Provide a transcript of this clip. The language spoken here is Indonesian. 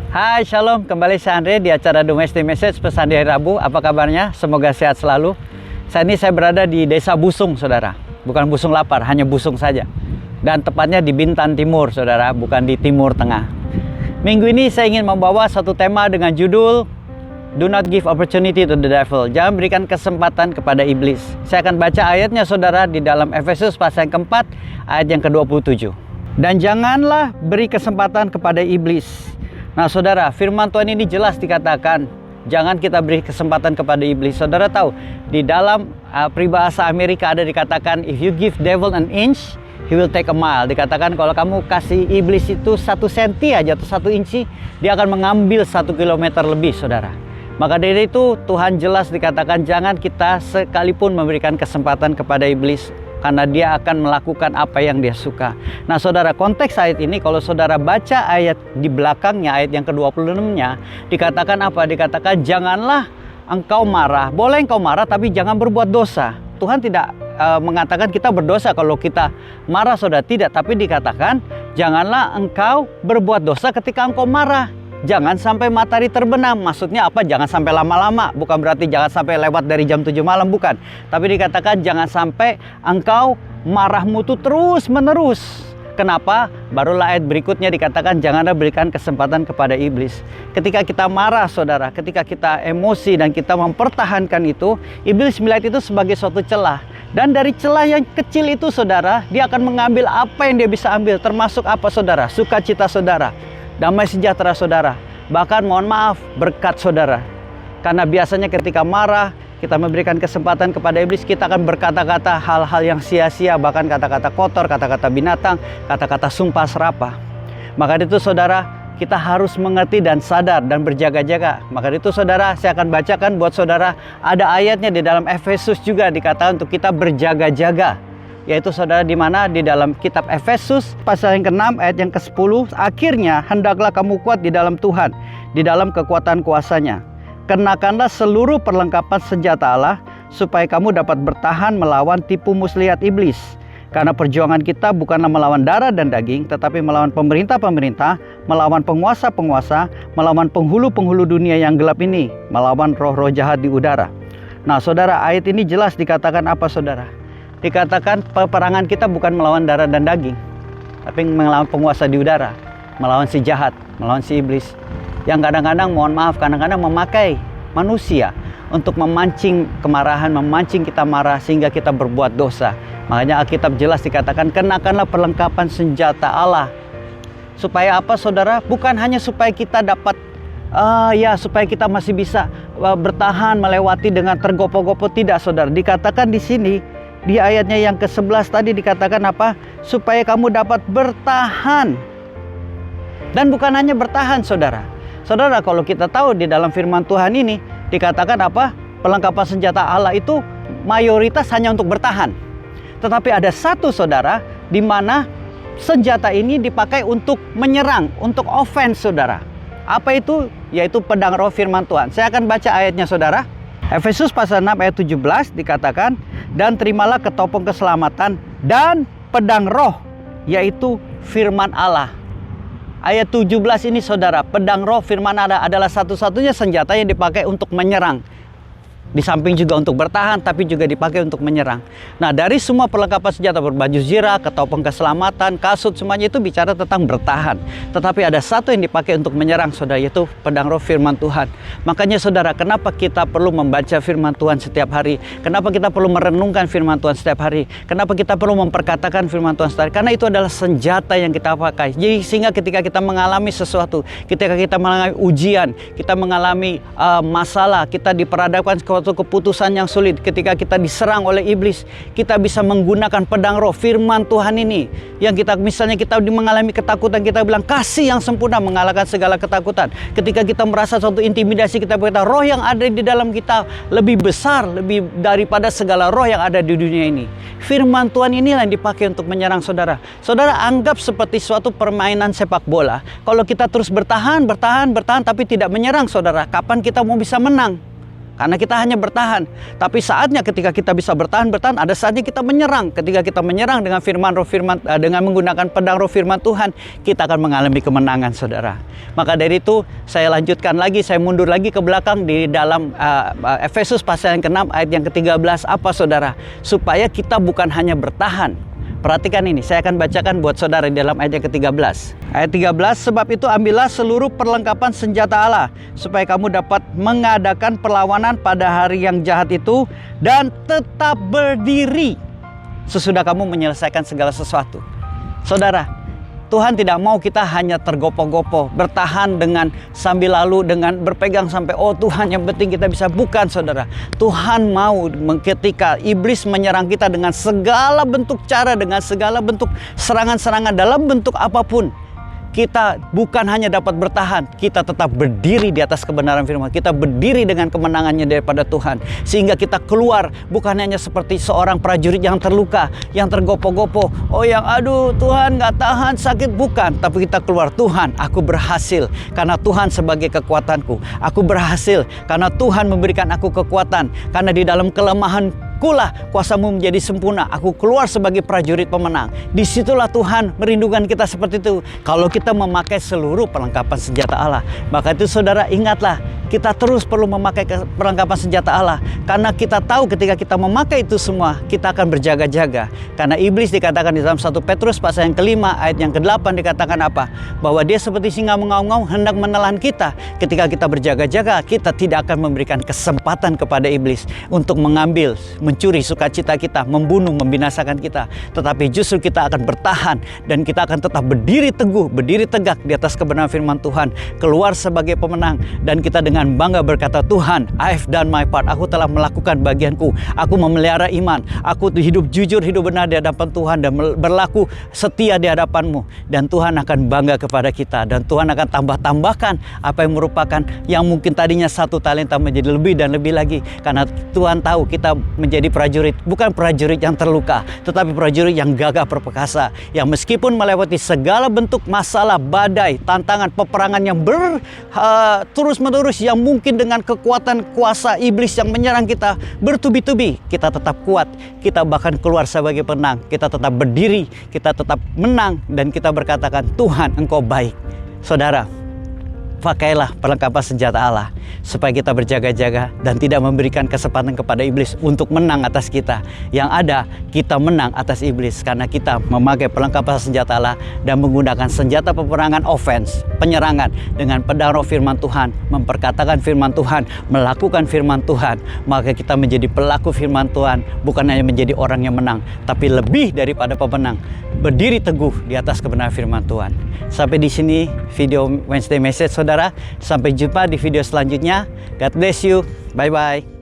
Hai, Shalom. Kembali saya Andre di acara Domestic Message Pesan di hari Rabu. Apa kabarnya? Semoga sehat selalu. Saat ini saya berada di Desa Busung, saudara. Bukan Busung Lapar, hanya Busung saja. Dan tepatnya di Bintan Timur, saudara. Bukan di Timur Tengah. Minggu ini saya ingin membawa satu tema dengan judul Do not give opportunity to the devil. Jangan berikan kesempatan kepada iblis. Saya akan baca ayatnya, saudara, di dalam Efesus pasal yang keempat, ayat yang ke-27. Dan janganlah beri kesempatan kepada iblis. Nah, saudara, firman Tuhan ini jelas dikatakan, jangan kita beri kesempatan kepada iblis. Saudara tahu, di dalam peribahasa Amerika ada dikatakan, if you give devil an inch, he will take a mile. Dikatakan kalau kamu kasih iblis itu 1 senti aja atau 1 inci, dia akan mengambil 1 kilometer lebih, saudara. Maka dari itu Tuhan jelas dikatakan jangan kita sekalipun memberikan kesempatan kepada iblis, karena dia akan melakukan apa yang dia suka. Nah, saudara, konteks ayat ini kalau saudara baca ayat di belakangnya, ayat yang ke-26-nya, dikatakan apa? Dikatakan janganlah engkau marah. Boleh engkau marah tapi jangan berbuat dosa. Tuhan tidak mengatakan kita berdosa kalau kita marah, saudara. Tidak, tapi dikatakan janganlah engkau berbuat dosa ketika engkau marah. Jangan sampai matahari terbenam. Maksudnya apa? Jangan sampai lama-lama. Bukan berarti jangan sampai lewat dari jam 7 malam, bukan. Tapi dikatakan jangan sampai engkau marahmu itu terus menerus. Kenapa? Barulah ayat berikutnya dikatakan janganlah berikan kesempatan kepada iblis. Ketika kita marah, saudara, ketika kita emosi dan kita mempertahankan itu, iblis melihat itu sebagai suatu celah. Dan dari celah yang kecil itu, saudara, dia akan mengambil apa yang dia bisa ambil. Termasuk apa, saudara? Sukacita saudara, damai sejahtera saudara, bahkan mohon maaf berkat saudara. Karena biasanya ketika marah kita memberikan kesempatan kepada iblis, kita akan berkata-kata hal-hal yang sia-sia, bahkan kata-kata kotor, kata-kata binatang, kata-kata sumpah serapah. Maka itu saudara, kita harus mengerti dan sadar dan berjaga-jaga. Maka itu saudara, saya akan bacakan buat saudara, ada ayatnya di dalam Efesus juga dikatakan untuk kita berjaga-jaga. Yaitu saudara di mana di dalam kitab Efesus pasal yang ke-6 ayat yang ke-10, akhirnya hendaklah kamu kuat di dalam Tuhan, di dalam kekuatan kuasanya. Kenakanlah seluruh perlengkapan senjata Allah supaya kamu dapat bertahan melawan tipu muslihat iblis. Karena perjuangan kita bukanlah melawan darah dan daging, tetapi melawan pemerintah-pemerintah, melawan penguasa-penguasa, melawan penghulu-penghulu dunia yang gelap ini, melawan roh-roh jahat di udara. Nah, saudara, ayat ini jelas dikatakan apa, saudara? Dikatakan peperangan kita bukan melawan darah dan daging, tapi melawan penguasa di udara, melawan si jahat, melawan si iblis. Yang kadang-kadang, mohon maaf, kadang-kadang memakai manusia untuk memancing kemarahan, memancing kita marah sehingga kita berbuat dosa. Makanya Alkitab jelas dikatakan kenakanlah perlengkapan senjata Allah. Supaya apa, saudara? Bukan hanya supaya kita dapat supaya kita masih bisa bertahan melewati dengan tergopoh-gopoh, tidak, saudara. Dikatakan di sini di ayatnya yang ke-11 tadi dikatakan apa? Supaya kamu dapat bertahan. Dan bukan hanya bertahan, saudara. Saudara, kalau kita tahu di dalam firman Tuhan ini dikatakan apa? Perlengkapan senjata Allah itu mayoritas hanya untuk bertahan. Tetapi ada satu, saudara, di mana senjata ini dipakai untuk menyerang, untuk offense, saudara. Apa itu? Yaitu pedang roh firman Tuhan. Saya akan baca ayatnya, saudara. Efesus pasal 6 ayat 17 dikatakan, dan terimalah ketopong keselamatan dan pedang roh, yaitu firman Allah. Ayat 17 ini, saudara, pedang roh firman Allah adalah satu-satunya senjata yang dipakai untuk menyerang. Di samping juga untuk bertahan, tapi juga dipakai untuk menyerang. Nah, dari semua perlengkapan senjata, berbaju zirah, ketopong keselamatan, kasut, semuanya itu bicara tentang bertahan. Tetapi ada satu yang dipakai untuk menyerang, saudara, yaitu pedang roh firman Tuhan. Makanya, saudara, kenapa kita perlu membaca firman Tuhan setiap hari? Kenapa kita perlu merenungkan firman Tuhan setiap hari? Kenapa kita perlu memperkatakan firman Tuhan setiap hari? Karena itu adalah senjata yang kita pakai. Jadi, sehingga ketika kita mengalami sesuatu, ketika kita mengalami ujian, kita mengalami masalah, kita diperhadapkan suatu keputusan yang sulit, ketika kita diserang oleh iblis, kita bisa menggunakan pedang roh firman Tuhan ini. Yang kita, misalnya kita mengalami ketakutan, kita bilang kasih yang sempurna mengalahkan segala ketakutan. Ketika kita merasa suatu intimidasi, kita berkata roh yang ada di dalam kita lebih besar, lebih daripada segala roh yang ada di dunia ini. Firman Tuhan inilah yang dipakai untuk menyerang saudara. Saudara anggap seperti suatu permainan sepak bola. Kalau kita terus bertahan tapi tidak menyerang, saudara, kapan kita mau bisa menang? karena kita hanya bertahan. Tapi saatnya ketika kita bisa bertahan, ada saatnya kita menyerang. Ketika kita menyerang dengan dengan menggunakan pedang roh firman Tuhan, kita akan mengalami kemenangan, saudara. Maka dari itu, saya lanjutkan lagi, saya mundur lagi ke belakang di dalam Efesus pasal yang ke-6 ayat yang ke-13. Apa, saudara? Supaya kita bukan hanya bertahan. Perhatikan ini, saya akan bacakan buat saudara di dalam ayat yang ke-13. Ayat 13, sebab itu ambillah seluruh perlengkapan senjata Allah, supaya kamu dapat mengadakan perlawanan pada hari yang jahat itu, dan tetap berdiri sesudah kamu menyelesaikan segala sesuatu. Saudara, Tuhan tidak mau kita hanya tergopoh-gopoh, bertahan dengan sambil lalu dengan berpegang sampai, oh Tuhan yang penting kita bisa. Bukan, saudara. Tuhan mau ketika iblis menyerang kita dengan segala bentuk cara, dengan segala bentuk serangan-serangan dalam bentuk apapun, kita bukan hanya dapat bertahan, kita tetap berdiri di atas kebenaran firman. Kita berdiri dengan kemenangannya daripada Tuhan, sehingga kita keluar bukan hanya seperti seorang prajurit yang terluka, yang tergopoh-gopoh, oh yang aduh Tuhan nggak tahan, sakit. Bukan, tapi kita keluar, Tuhan aku berhasil karena Tuhan sebagai kekuatanku. Aku berhasil karena Tuhan memberikan aku kekuatan, karena di dalam kelemahan kulah kuasamu menjadi sempurna. Aku keluar sebagai prajurit pemenang. Disitulah Tuhan merindukan kita seperti itu. Kalau kita memakai seluruh perlengkapan senjata Allah, maka itu saudara ingatlah, kita terus perlu memakai perlengkapan senjata Allah. Karena kita tahu ketika kita memakai itu semua, kita akan berjaga-jaga. Karena iblis dikatakan di dalam 1 Petrus pasal yang ke-5 ayat yang ke-8 dikatakan apa? Bahwa dia seperti singa mengaum-ngaum hendak menelan kita. Ketika kita berjaga-jaga, kita tidak akan memberikan kesempatan kepada iblis untuk mengambil, mencuri sukacita kita, membunuh, membinasakan kita. Tetapi justru kita akan bertahan dan kita akan tetap berdiri teguh, berdiri tegak di atas kebenaran firman Tuhan, keluar sebagai pemenang, dan kita dengan bangga berkata, Tuhan, I've done my part. Aku telah melakukan bagianku. Aku memelihara iman. Aku hidup jujur, hidup benar di hadapan Tuhan, dan berlaku setia di hadapan-Mu. Dan Tuhan akan bangga kepada kita, dan Tuhan akan tambahkan apa yang merupakan yang mungkin tadinya 1 talenta menjadi lebih dan lebih lagi. Karena Tuhan tahu kita menjadi prajurit, bukan prajurit yang terluka, tetapi prajurit yang gagah perkasa, yang meskipun melewati segala bentuk masalah, badai, tantangan, peperangan yang terus-menerus, yang mungkin dengan kekuatan kuasa iblis yang menyerang kita bertubi-tubi, kita tetap kuat, kita bahkan keluar sebagai penang, kita tetap berdiri, kita tetap menang, dan kita berkatakan, Tuhan Engkau baik. Saudara, pakailah perlengkapan senjata Allah supaya kita berjaga-jaga dan tidak memberikan kesempatan kepada iblis untuk menang atas kita. Yang ada, kita menang atas iblis karena kita memakai perlengkapan senjata Allah dan menggunakan senjata peperangan offense, penyerangan dengan pedang roh firman Tuhan, memperkatakan firman Tuhan, melakukan firman Tuhan. Maka kita menjadi pelaku firman Tuhan, bukan hanya menjadi orang yang menang, tapi lebih daripada pemenang, berdiri teguh di atas kebenaran firman Tuhan. Sampai di sini video Wednesday Message, saudara. Sampai jumpa di video selanjutnya. God bless you. Bye-bye.